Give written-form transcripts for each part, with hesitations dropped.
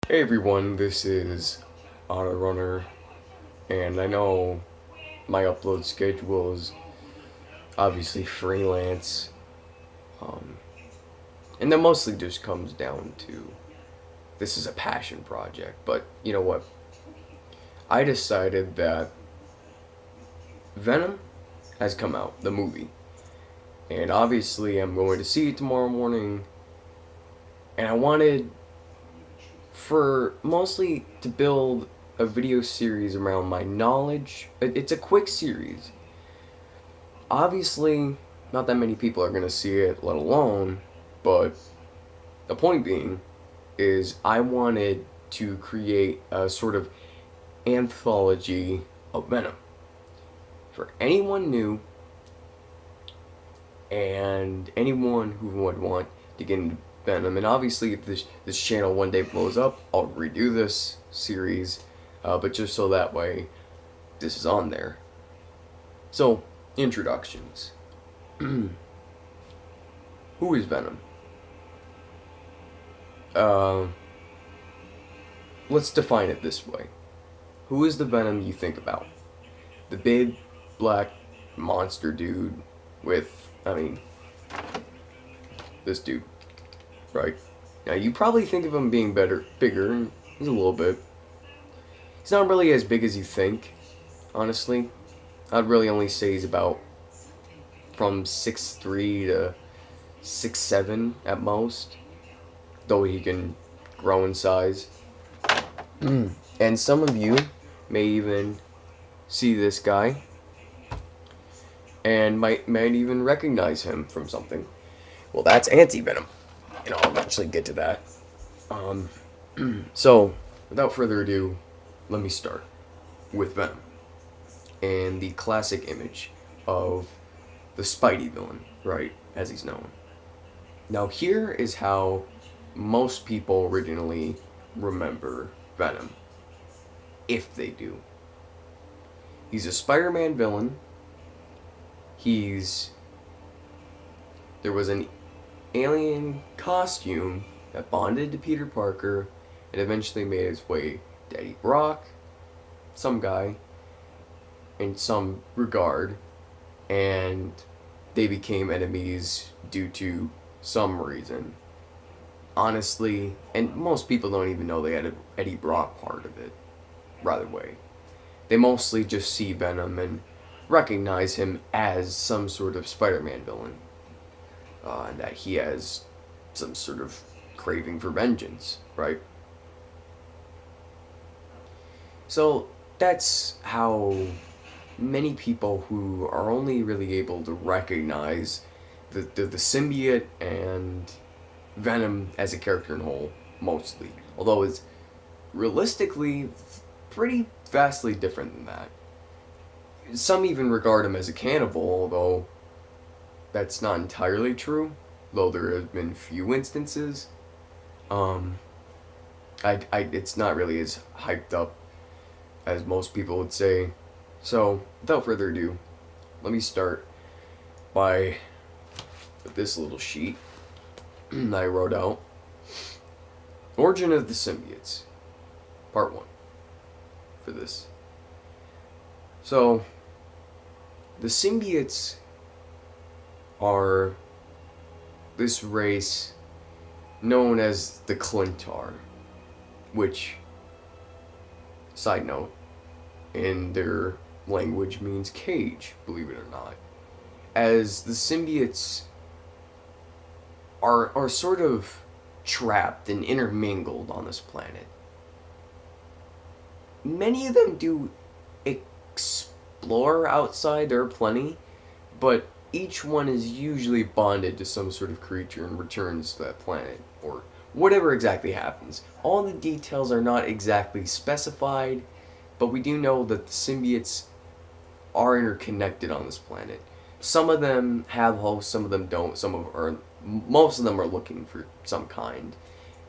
Hey everyone, this is Auto Runner, and I know my upload schedule is obviously freelance, um, and that mostly just comes down to this is a passion project. But you know what? I decided that Venom has come out, the movie, and obviously I'm going to see it tomorrow morning, and I wanted for mostly to build a video series around my knowledge. It's a quick series. Obviously, not that many people are going to see it, let alone, but the point being is I wanted to create a sort of anthology of Venom for anyone new and anyone who would want to get into Venom. And obviously, if this channel one day blows up, I'll redo this series, but just so that way this is on there. So, introductions. Who is Venom? Uh, let's define it this way. Who is the Venom you think about? The big black monster dude with, this dude, right? Now you probably think of him being bigger. He's a little bit. He's not really as big as you think, honestly. I'd really only say he's about from 6'3" to 6'7" at most, though he can grow in size. And some of you may even see this guy and might even recognize him from something. Well, that's anti-venom, and I'll eventually get to that. Um, so, without further ado, let me start with Venom and the classic image of the Spidey villain, right, as he's known. Now, here is how most people originally remember Venom, if they do. He's a Spider-Man villain. There was an alien costume that bonded to Peter Parker and eventually made its way to Eddie Brock, some guy, in some regard, and they became enemies due to some reason. Honestly, and most people don't even know they had an Eddie Brock part of it, right away. They mostly just see Venom and recognize him as some sort of Spider-Man villain. And that he has some sort of craving for vengeance, right? So that's how many people who are only really able to recognize the symbiote and Venom as a character in whole, mostly. Although it's realistically pretty vastly different than that. Some even regard him as a cannibal, although that's not entirely true, though there have been few instances. It's not really as hyped up as most people would say. So, without further ado, let me start by with this little sheet I wrote out. Origin of the Symbiotes, Part 1, for this. So, the symbiotes are this race known as the Clintar, which, side note, in their language means cage, believe it or not. As the symbiotes are sort of trapped and intermingled on this planet. Many of them do explore outside, there are plenty, but each one is usually bonded to some sort of creature and returns to that planet, or whatever exactly happens. All the details are not exactly specified, but we do know that the symbiotes are interconnected on this planet. Some of them have hosts, some of them don't, most of them are looking for some kind,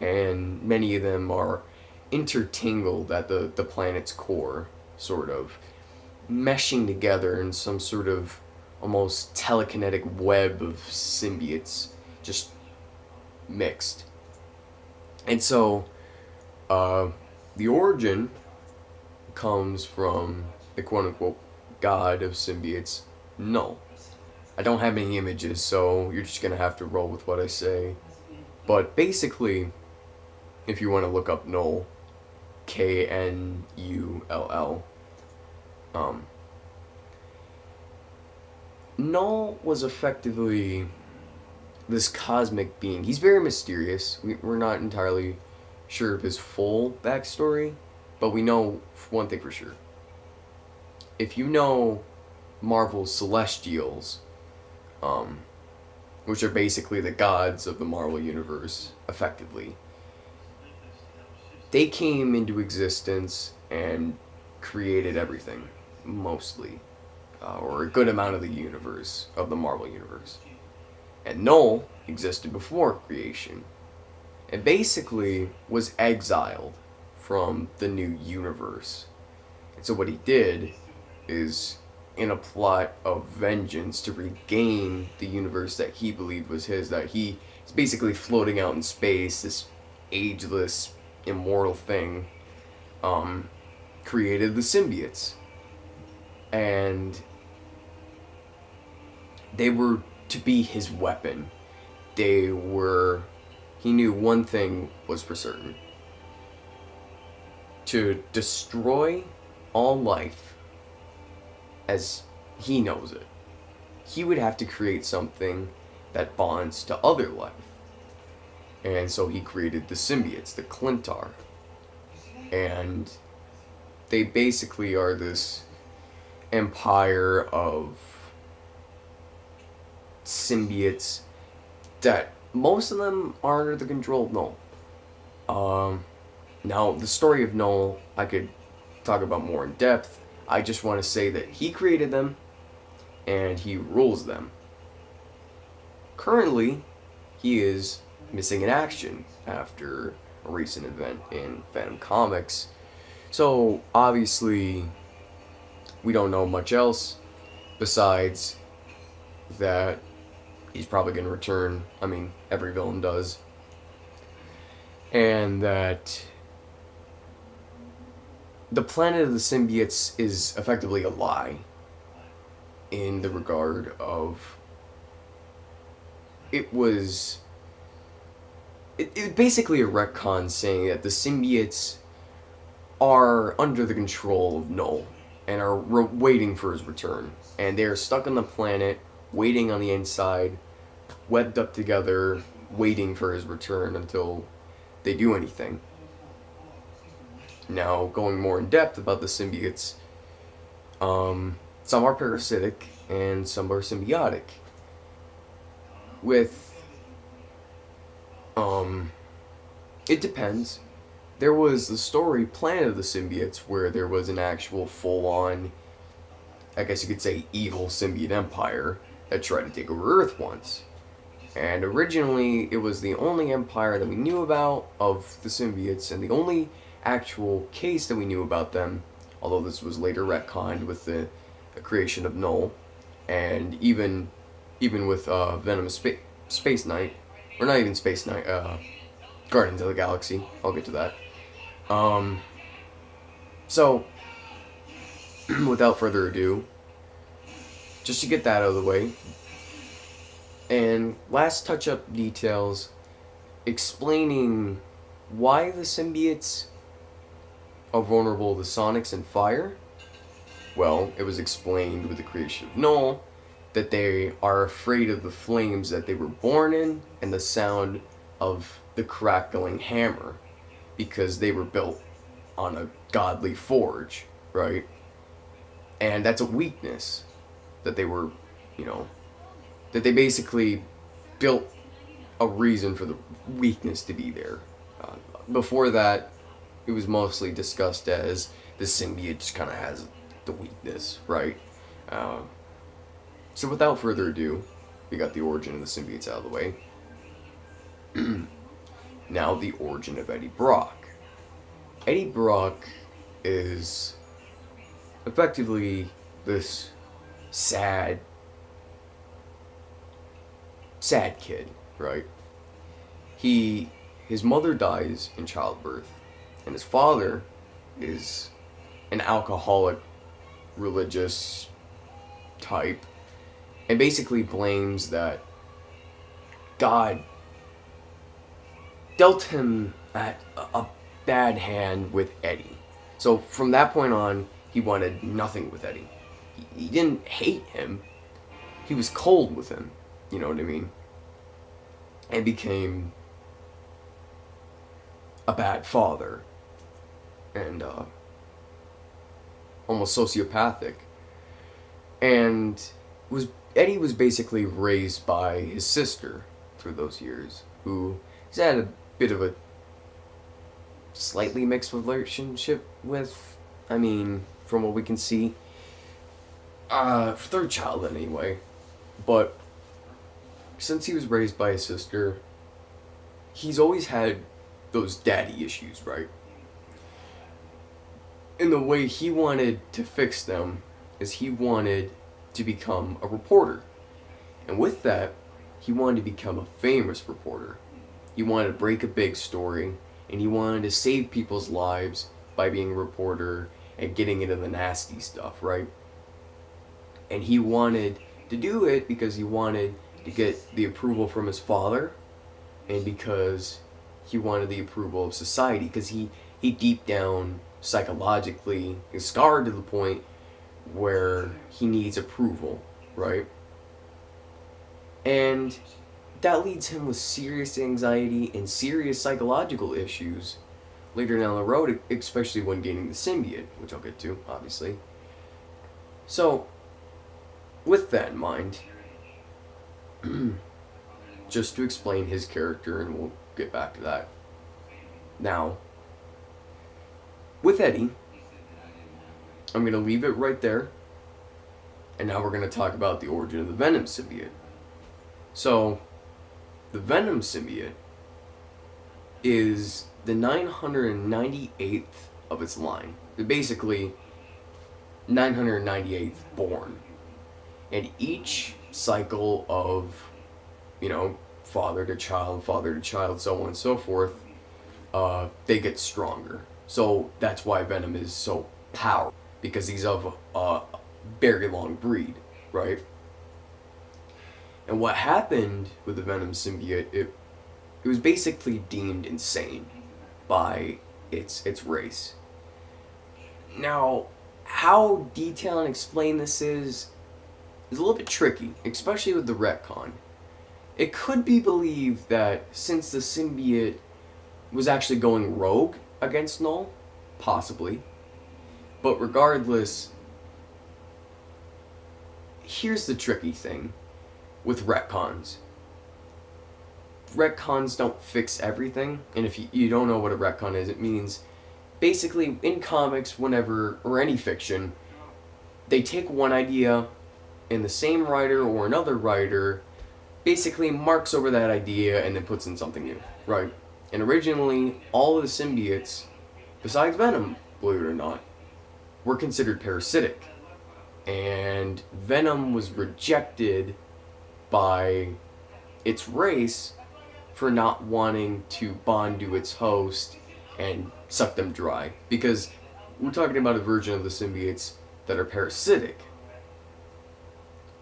and many of them are intertangled at the planet's core, sort of, meshing together in some sort of almost telekinetic web of symbiotes, just mixed. And so, Uh, the origin comes from the quote unquote god of symbiotes, Null. I don't have any images, so you're just gonna have to roll with what I say. But basically, if you want to look up Null, Knull, Null was effectively this cosmic being. He's very mysterious. We're not entirely sure of his full backstory, but we know one thing for sure. If you know Marvel's Celestials, which are basically the gods of the Marvel Universe, effectively, they came into existence and created everything, mostly, or a good amount of the universe, of the Marvel Universe. And Null existed before creation, and basically was exiled from the new universe. And so what he did is, in a plot of vengeance to regain the universe that he believed was his, that he is basically floating out in space, this ageless, immortal thing, created the symbiotes. And they were to be his weapon. He knew one thing was for certain: to destroy all life as he knows it, he would have to create something that bonds to other life. And so he created the symbiotes, the Clintar. And they basically are this empire of symbiotes that most of them are under the control of Null. Now, the story of Null I could talk about more in depth. I just want to say that he created them and he rules them. Currently, he is missing in action after a recent event in Venom comics. So, obviously, we don't know much else besides that he's probably going to return. I mean, every villain does. And that the planet of the symbiotes is effectively a lie in the regard of it was basically a retcon saying that the symbiotes are under the control of Null and are waiting for his return. And they're stuck on the planet, waiting on the inside, webbed up together, waiting for his return until they do anything. Now, going more in depth about the symbiotes, some are parasitic and some are symbiotic. It depends. There was the story Planet of the Symbiotes where there was an actual full-on, I guess you could say, evil symbiote empire that tried to take over Earth once. And originally, it was the only empire that we knew about of the symbiotes, and the only actual case that we knew about them, although this was later retconned with the creation of Null, and even with Venom Space Knight, or not even Space Knight, Guardians of the Galaxy. I'll get to that. So, without further ado, just to get that out of the way, and last touch-up details explaining why the symbiotes are vulnerable to sonics and fire. Well, it was explained with the creation of Null that they are afraid of the flames that they were born in and the sound of the crackling hammer, because they were built on a godly forge, right? And that's a weakness that they were, that they basically built a reason for the weakness to be there. Before that, it was mostly discussed as the symbiote just kind of has the weakness, right? So without further ado, we got the origin of the symbiotes out of the way. Now the origin of Eddie Brock. Eddie Brock is effectively this sad kid, right? His mother dies in childbirth, And his father is an alcoholic, religious type, and basically blames that God dealt him at a bad hand with Eddie. So from that point on, he wanted nothing with Eddie. He didn't hate him. He was cold with him. You know what I mean? And became a bad father. And almost sociopathic. And Eddie was basically raised by his sister through those years, who he's had a bit of a slightly mixed relationship with. I mean, from what we can see, third child anyway. But since he was raised by his sister, he's always had those daddy issues, right? And the way he wanted to fix them is he wanted to become a reporter. And with that, he wanted to become a famous reporter. He wanted to break a big story, and he wanted to save people's lives by being a reporter and getting into the nasty stuff, right? And he wanted to do it because he wanted to get the approval from his father, and because he wanted the approval of society, because he deep down psychologically is scarred to the point where he needs approval, right? And that leads him with serious anxiety and serious psychological issues later down the road, especially when gaining the symbiote, which I'll get to, obviously. So, with that in mind, just to explain his character, and we'll get back to that. Now, with Eddie, I'm going to leave it right there, and now we're going to talk about the origin of the Venom symbiote. So, the Venom symbiote is the 998th of its line. Basically, 998th born. And each cycle of, father to child, so on and so forth, they get stronger. So that's why Venom is so powerful, because he's of a very long breed, right? And what happened with the Venom symbiote, it was basically deemed insane by its race. Now, how detail and explain this is a little bit tricky, especially with the retcon. It could be believed that since the symbiote was actually going rogue against Null, possibly, but regardless, here's the tricky thing with retcons. Retcons don't fix everything, and if you don't know what a retcon is, it means basically in comics, whenever, or any fiction, they take one idea and the same writer or another writer basically marks over that idea and then puts in something new, right? And originally, all of the symbiotes, besides Venom, believe it or not, were considered parasitic. And Venom was rejected by its race for not wanting to bond to its host and suck them dry. Because we're talking about a version of the symbiotes that are parasitic.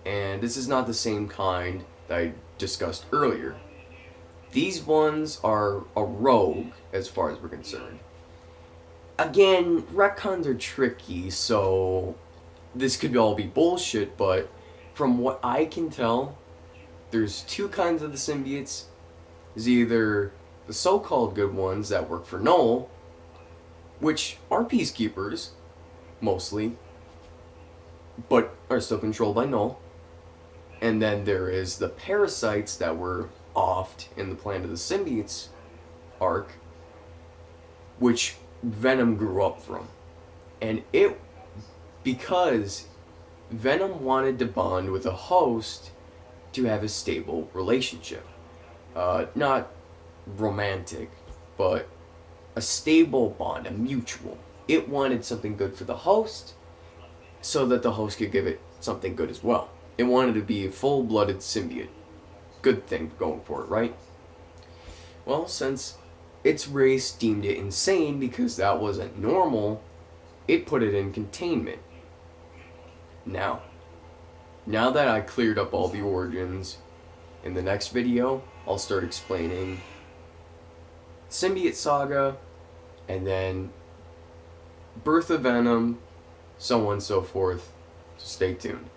And this is not the same kind that I discussed earlier. These ones are a rogue as far as we're concerned. Again, retcons are tricky, so this could all be bullshit, but from what I can tell, there's two kinds of the symbiotes. There's either the so-called good ones that work for Null, which are peacekeepers, mostly, but are still controlled by Null. And then there is the parasites that were offed in the Planet of the Symbiotes arc, which Venom grew up from. And because Venom wanted to bond with a host to have a stable relationship. Not romantic, but a stable bond, a mutual. It wanted something good for the host so that the host could give it something good as well. It wanted to be a full-blooded symbiote. Good thing going for it, right? Well, since its race deemed it insane because that wasn't normal. It put it in containment. Now that I cleared up all the origins, in the next video, I'll start explaining Symbiote Saga, and then Birth of Venom, so on and so forth. So stay tuned.